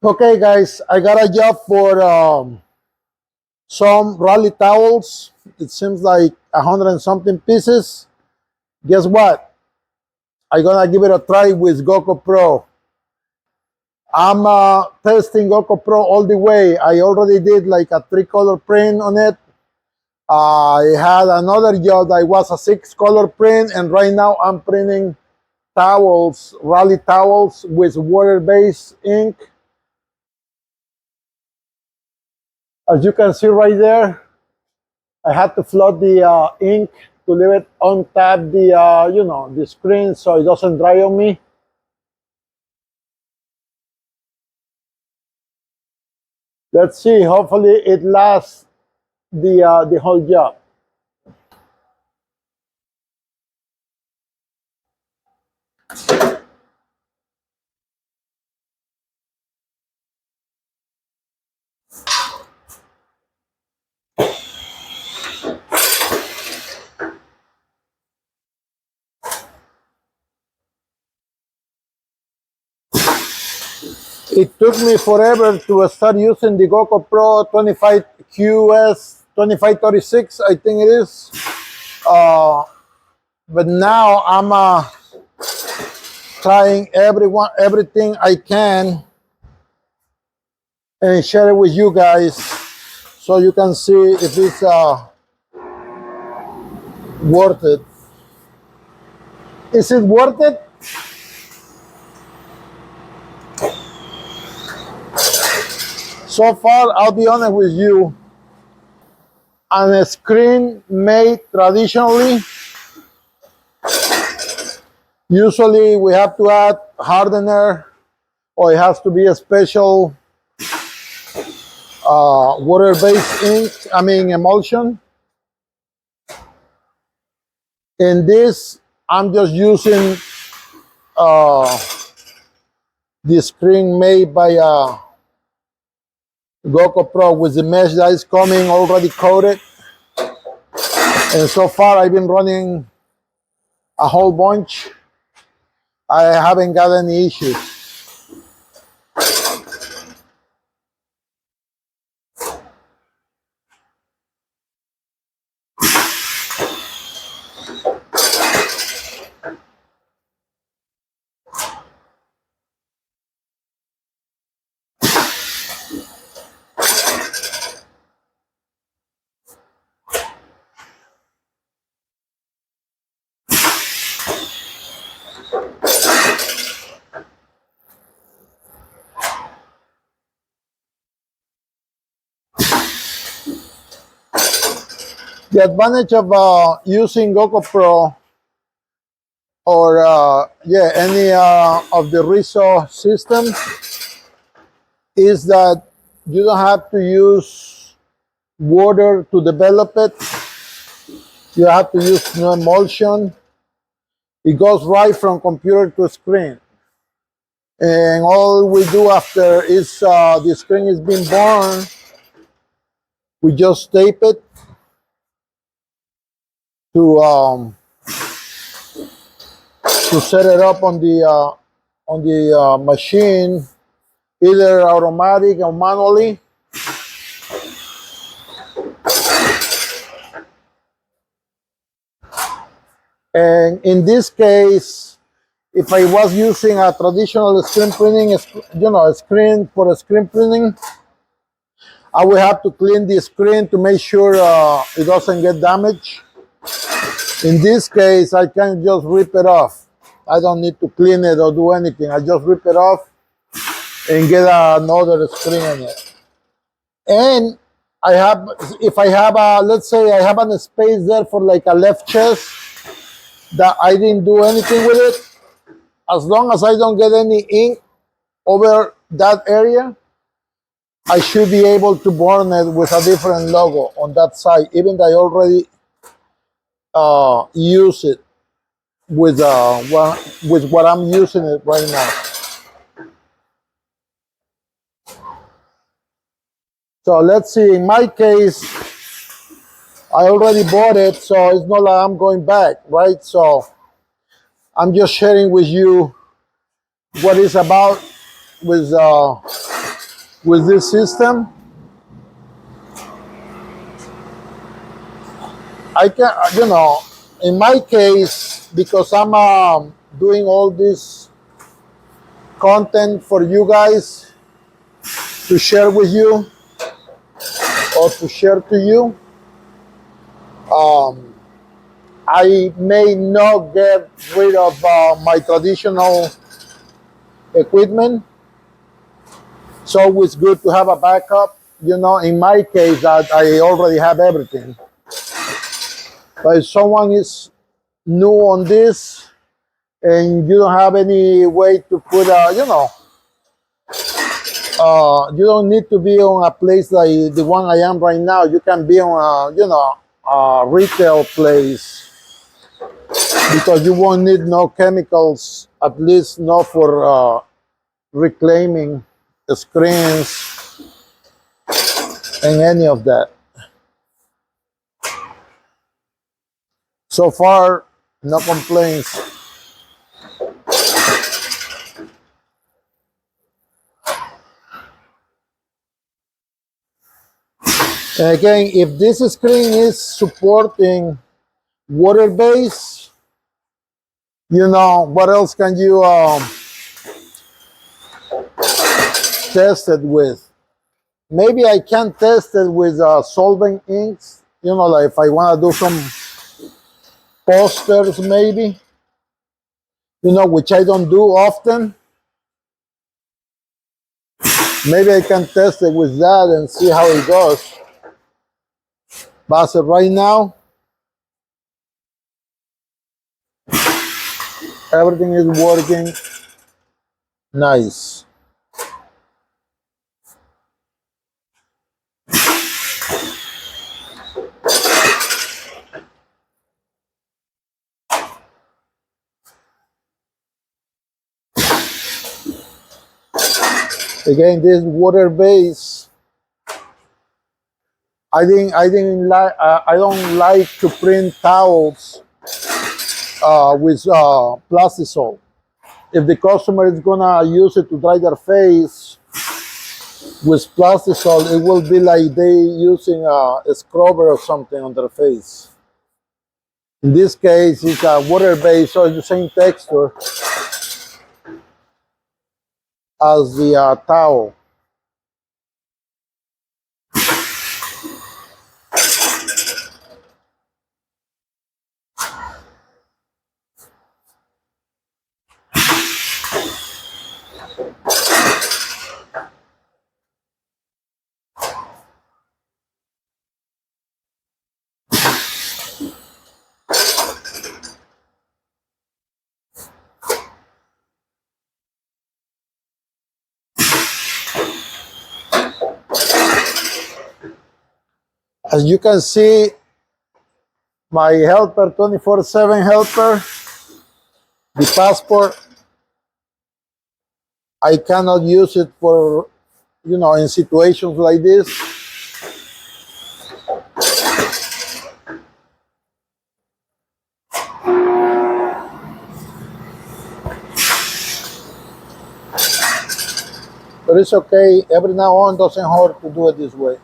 Okay, guys, I got a job for some rally towels. It seems like 100 and something pieces. Guess what? I'm gonna give it a try with Goccopro. I'm testing Goccopro all the way. I already did like a 3-color print on it. I had another job that was a 6-color print, and right now I'm printing towels, rally towels with water-based ink. As you can see right there, I had to flood the ink to leave it on tap the screen so it doesn't dry on me. Let's see. Hopefully, it lasts the whole job. It took me forever to start using the Goccopro QS2536, I think it is. But now I'm trying everything I can and share it with you guys so you can see if it's worth it. Is it worth it? So far, I'll be honest with you, on a screen made traditionally, usually we have to add hardener, or it has to be a special water-based emulsion. In this, I'm just using the screen made by Goccopro with the mesh that is coming already coated. And so far, I've been running a whole bunch. I haven't got any issues. The advantage of using Goccopro or any of the Rizzo systems is that you don't have to use water to develop it. You have to use no emulsion. It goes right from computer to screen. And all we do after is the screen is being born, we just tape it to set it up on the machine, either automatic or manually. And in this case, if I was using a traditional screen printing, a screen for a screen printing, I would have to clean the screen to make sure it doesn't get damaged. In this case, I can just rip it off. I don't need to clean it or do anything. I just rip it off and get another screen on it. And if I have let's say I have a space there for like a left chest that I didn't do anything with it, as long as I don't get any ink over that area, I should be able to burn it with a different logo on that side, even though I already use it with what I'm using it right now. So let's see, in my case, I already bought it, so it's not like I'm going back, right? So I'm just sharing with you what it's about with with this system. I can, in my case, because I'm doing all this content for you guys to share with you or to share to you, I may not get rid of my traditional equipment. It's always good to have a backup. In my case, that I already have everything. But if someone is new on this and you don't have any way to put you don't need to be on a place like the one I am right now. You can be on a retail place because you won't need no chemicals, at least not for reclaiming the screens and any of that. So far, no complaints. And again, if this screen is supporting water base, what else can you test it with? Maybe I can test it with solvent inks, like if I want to do some posters maybe, which I don't do often. Maybe I can test it with that and see how it goes. But as of right now, everything is working nice. Again, this water base, I don't like to print towels with plastisol. If the customer is gonna use it to dry their face with plastisol, it will be like they using a scrubber or something on their face. In this case, it's a water base, so it's the same texture as the towel. As you can see, my helper, 24/7 helper, the passport, I cannot use it for, in situations like this. But it's okay. Every now and then doesn't hurt to do it this way.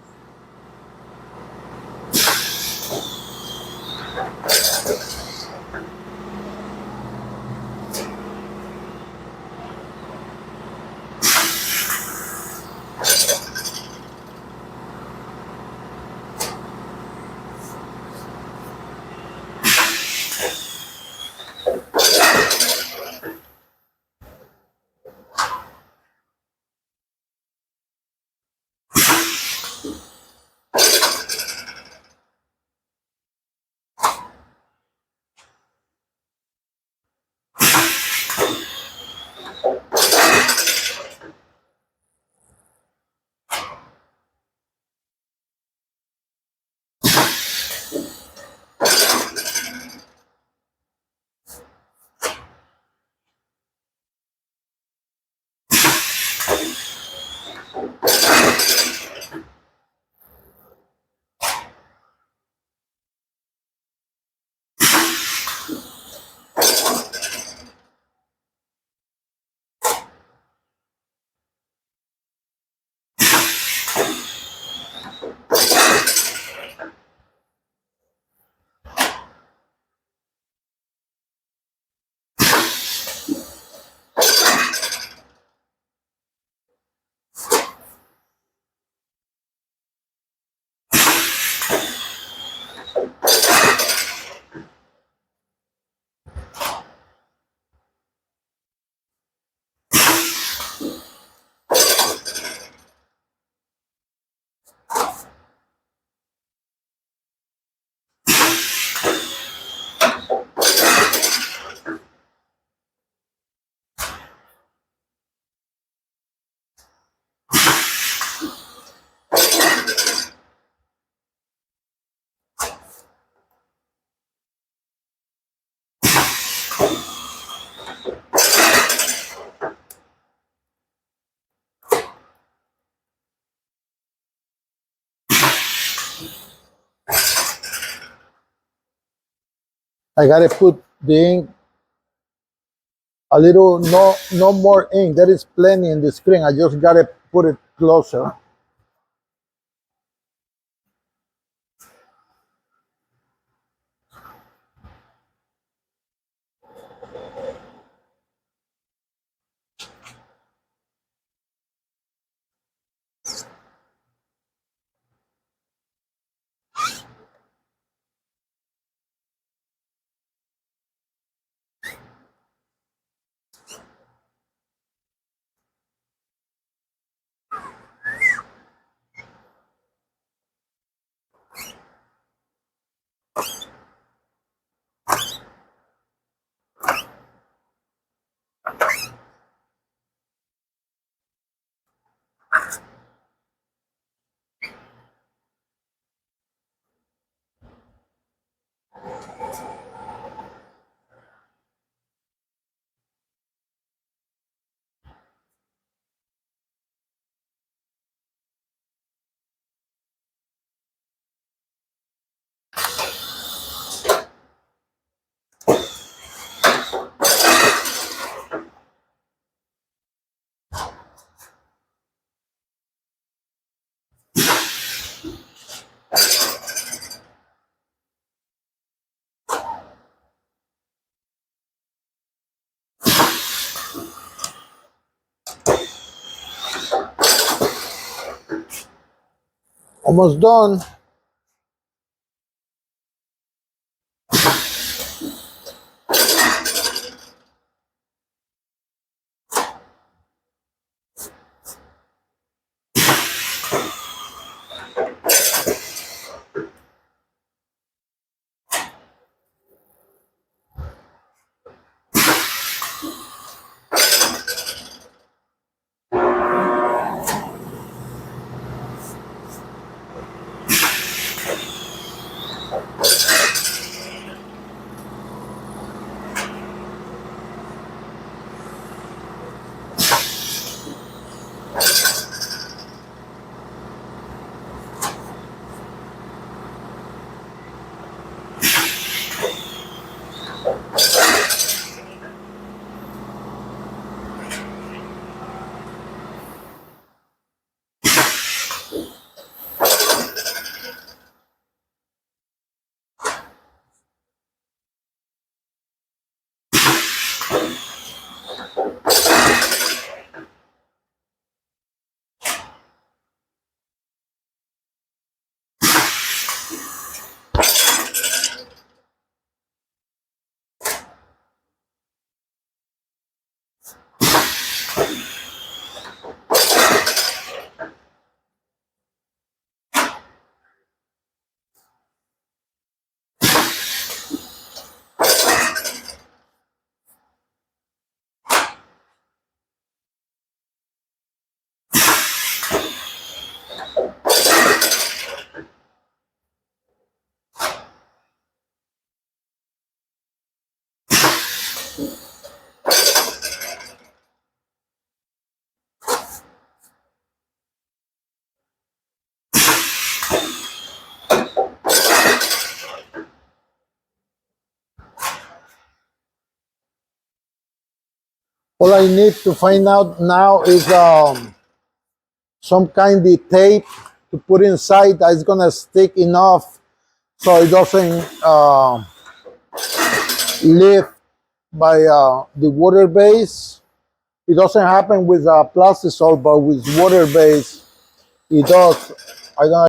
I gotta put the ink a little, no more ink. There is plenty in the screen. I just gotta put it closer. Almost done. All I need to find out now is some kind of tape to put inside that's gonna stick enough so it doesn't lift by the water base. It doesn't happen with plastic salt, but with water base, it does. I'm gonna